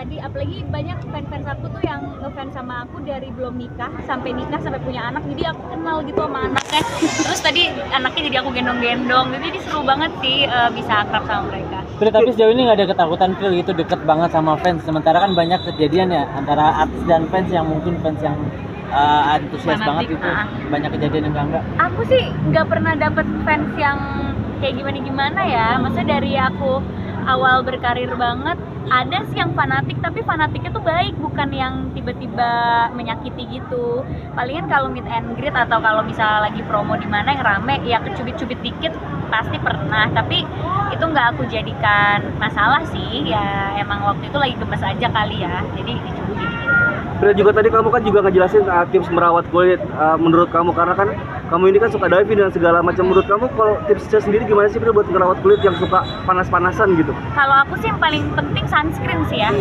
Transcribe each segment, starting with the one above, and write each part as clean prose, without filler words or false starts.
Tadi apalagi banyak fans aku tuh yang ngefans sama aku dari belum nikah sampai punya anak, jadi aku kenal gitu sama anaknya. Terus tadi anaknya jadi aku gendong-gendong, jadi seru banget sih bisa akrab sama mereka. Tapi sejauh ini nggak ada ketakutan Pril gitu deket banget sama fans, sementara kan banyak kejadian ya antara artis dan fans yang mungkin fans yang antusias banget itu banyak kejadian yang enggak. Aku sih nggak pernah dapet fans yang kayak gimana ya, maksudnya dari aku awal berkarir banget ada sih yang fanatik, tapi fanatiknya tuh baik, bukan yang tiba-tiba menyakiti gitu. Palingan kalau meet and greet atau kalau misalnya lagi promo di mana yang rame ya kecubit-cubit dikit pasti pernah, tapi itu nggak aku jadikan masalah sih, ya emang waktu itu lagi gemes aja kali ya, jadi dicubit gitu. Terus juga tadi kamu kan juga ngejelasin tips merawat kulit menurut kamu, karena kan kamu ini kan suka diving dan segala macam. Menurut kamu kalau tipsnya sendiri gimana sih buat merawat kulit yang suka panas-panasan gitu? Kalau aku sih yang paling penting sunscreen sih ya,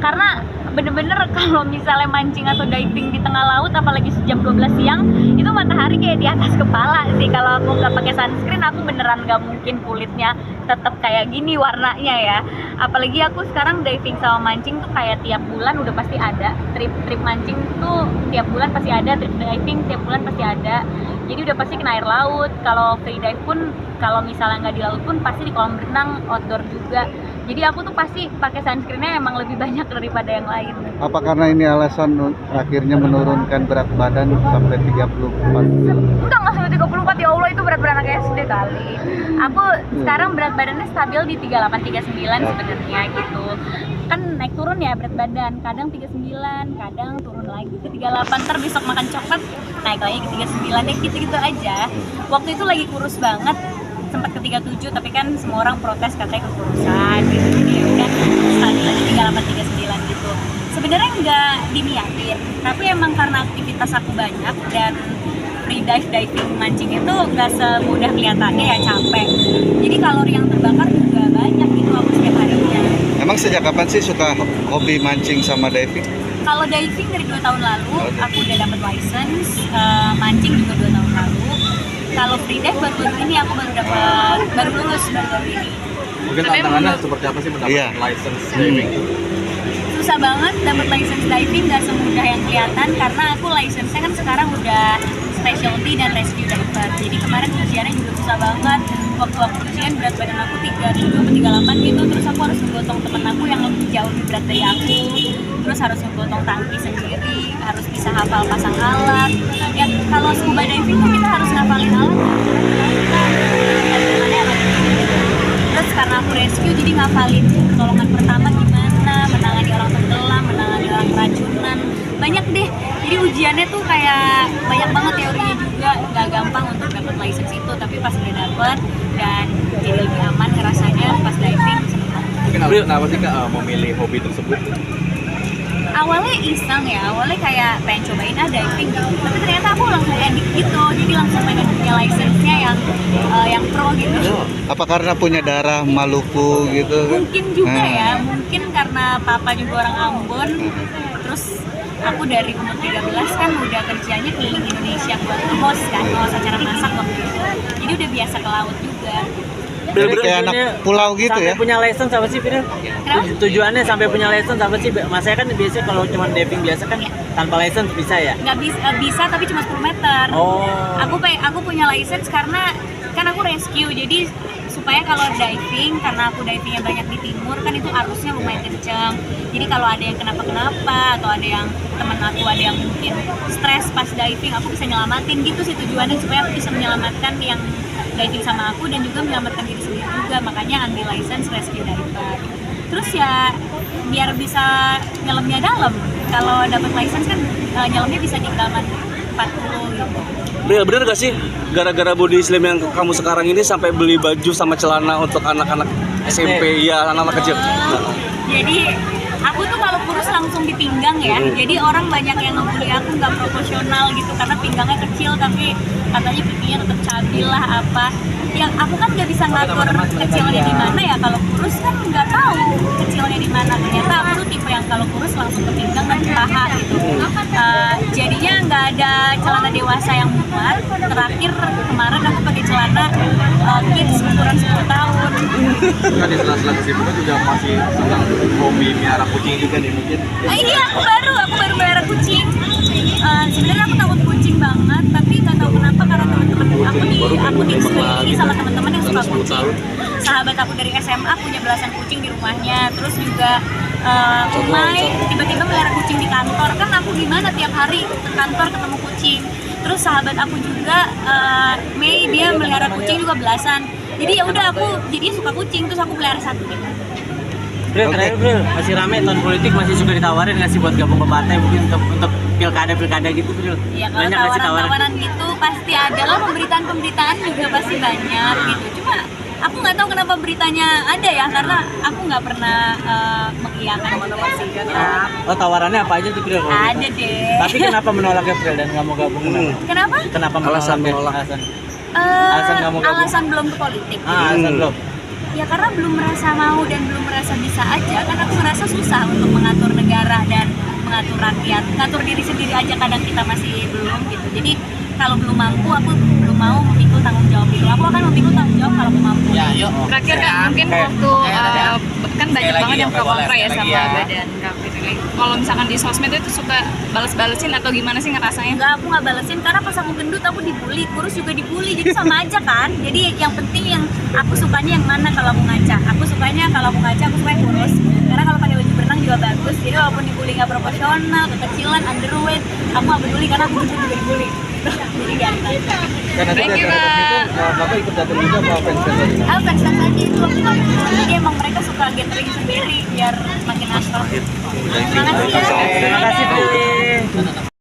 karena bener-bener kalau misalnya mancing atau diving di tengah laut apalagi jam 12 siang itu matahari kayak di atas kepala sih. Kalau aku nggak pakai sunscreen aku beneran nggak mungkin kulitnya tetap kayak gini warnanya ya. Apalagi aku sekarang diving sama mancing tuh kayak tiap bulan udah pasti ada trip mancing tuh, tiap bulan pasti ada trip diving, tiap bulan pasti ada, jadi udah pasti kena air laut. Kalau free dive pun kalau misalnya nggak di laut pun pasti di kolam renang outdoor juga. Jadi aku tuh pasti pakai sunscreennya emang lebih banyak daripada yang lain. Apa karena ini alasan akhirnya menurunkan berat badan sampai 34? Enggak sampai 34, ya Allah itu berat anak SD kali. Aku sekarang berat badannya stabil di 38-39 sebenarnya gitu. Kan naik turun ya berat badan, kadang 39, kadang turun lagi ke 38, ntar besok makan coklat naik lagi ke 39 deh, gitu-gitu aja. Waktu itu lagi kurus banget, sempat ke 37, tapi kan semua orang protes katanya kekurusan gitu, jadi ya udah stabil aja 38-39 gitu. Sebenarnya nggak diniatin, tapi emang karena aktivitas aku banyak dan free diving mancing itu nggak semudah kelihatannya ya, capek. Jadi kalori yang terbakar juga banyak gitu aku setiap harinya. Emang sejak kapan sih suka hobi mancing sama diving? Kalau diving dari 2 tahun lalu, aku udah dapat license, mancing juga 2 tahun lalu. Kalau free dive baru ini aku baru lulus baru ini. Mungkin tantangannya seperti apa sih mendapatkan license diving? Susah banget dapat license diving, gak semudah yang kelihatan karena aku license-nya kan sekarang udah specialty dan rescue diver. Jadi kemarin ujiannya juga susah banget. Waktu ujian berat badan aku 37-38 gitu, terus aku harus menggotong temen aku yang lebih jauh lebih berat dari aku. Terus harus menggotong tangki sendiri, harus bisa hafal pasang alat. Ya kalau scuba diving tuh kita harus ngapalin alat. Terus karena aku rescue jadi ngapalin pertolongan pertama gimana, menangani orang tenggelam, menangani orang keracunan, banyak deh. Jadi ujiannya tuh kayak banyak banget teorinya juga, nggak gampang untuk dapat license itu, tapi pas udah dapet dan jadi lebih aman ngerasanya pas diving. Mungkin kenapa sih Kak memilih hobi tersebut? Awalnya iseng ya, awalnya kayak pengen cobain diving gitu, tapi ternyata aku langsung edit gitu, jadi langsung pengen punya license-nya yang pro gitu. Apa karena punya darah Maluku gitu? Mungkin juga ya, mungkin karena papa juga orang Ambon, terus aku dari umur 13 kan udah kerjanya keliling Indonesia buat host acara masak waktu itu, jadi udah biasa ke laut juga. Jadi kayak anak pulau gitu sampai ya? punya license apa sih Firil? Tujuannya sampai punya license apa sih? Masanya kan biasanya kalau cuma diving biasa kan tanpa license bisa ya? Nggak bisa tapi cuma 10 meter. Oh. Aku punya license karena kan aku rescue, jadi supaya kalau diving, karena aku divingnya banyak di timur kan itu arusnya lumayan kenceng, jadi kalau ada yang kenapa-kenapa atau ada yang temen aku ada yang mungkin stres pas diving, aku bisa nyelamatin gitu sih tujuannya, supaya aku bisa menyelamatkan yang diving sama aku dan juga menyelamatkan diri sendiri juga. Makanya ambil license rescue diver. Terus ya biar bisa nyelamnya dalam, kalau dapat license kan nyelamnya bisa di kedalaman 40 gitu. Bener gak sih gara-gara body slim yang kamu sekarang ini sampai beli baju sama celana untuk anak-anak SMP, ya anak-anak kecil? Jadi aku tuh kalau kurus langsung langsung di pinggang ya. Jadi orang banyak yang ngebully aku nggak proporsional gitu karena pinggangnya kecil tapi katanya pipinya tetap cabil lah apa. Yang aku kan nggak bisa ngatur kecilnya di mana ya. Kalau kurus kan nggak tahu kecilnya di mana. Ternyata aku tuh tipe yang kalau kurus langsung ke pinggang dan paha gitu. Jadinya nggak ada celana dewasa yang muat. Terakhir kemarin aku pakai celana kids ukuran 10 tahun. Kan di sela-sela kesibukan juga masih sedang hobi miara kucing juga nih mungkin. Iya, aku baru melihara kucing. Sebenarnya aku takut kucing banget, tapi nggak tahu kenapa karena teman-teman aku di sekelilingi sama teman-teman yang suka kucing. Sahabat aku dari SMA punya belasan kucing di rumahnya, terus juga Umay tiba-tiba melihara kucing di kantor. Kan aku gimana tiap hari ke kantor ketemu kucing. Terus sahabat aku juga Mei dia melihara kucing juga belasan. Jadi ya udah aku jadi suka kucing terus aku pelihara satu gitu. Bril, terakhir Bril, masih rame tahun politik, masih suka ditawarin nggak sih buat gabung ke partai mungkin untuk pilkada gitu Bril? Iya, kalau Banyak nggak sih tawaran gitu pasti ada lah, pemberitaan juga pasti banyak gitu. Cuma aku nggak tahu kenapa beritanya ada ya, karena aku nggak pernah mengiyakan gitu. Oh, tawarannya apa aja tuh Bril? Ada deh. Tapi kenapa menolaknya Bril dan nggak mau gabung? Kenapa? Kenapa Alasan menolak? menolak. Alasan nggak mau gabung? Alasan belum ke politik. Alasan belum. Ya karena belum merasa mau dan belum merasa bisa aja. Kan aku merasa susah untuk mengatur negara dan mengatur rakyat. Ngatur diri sendiri aja kadang kita masih belum gitu. Jadi kalau belum mampu, aku belum mau memikul tanggung jawab itu. Aku akan memikul tanggung jawab kalau mampu. Terakhir kan mungkin waktu kan banyak banget yang pro kontra ya sama badan KPI. Kalau misalkan di sosmed itu suka bales-balesin atau gimana sih ngerasanya? Enggak, aku nggak balesin karena pas aku gendut aku dibully, kurus juga dibully, jadi sama aja kan. Jadi yang penting yang aku sukanya yang mana kalau aku ngaca. Aku sukanya kalau aku ngaca aku suka yang kurus. Karena kalau pakai baju berenang juga bagus. Jadi walaupun dibully nggak proporsional, kekecilan, underweight, aku nggak peduli karena aku juga dibully. Jadi biarin aja. Thank you, Kak. Bapak ikut datang juga apa fans tadi? Fans aja itu aku nggak peduli. Jadi emang mereka suka gathering sendiri biar makin akrab. Terima kasih ya. Terima kasih Bril.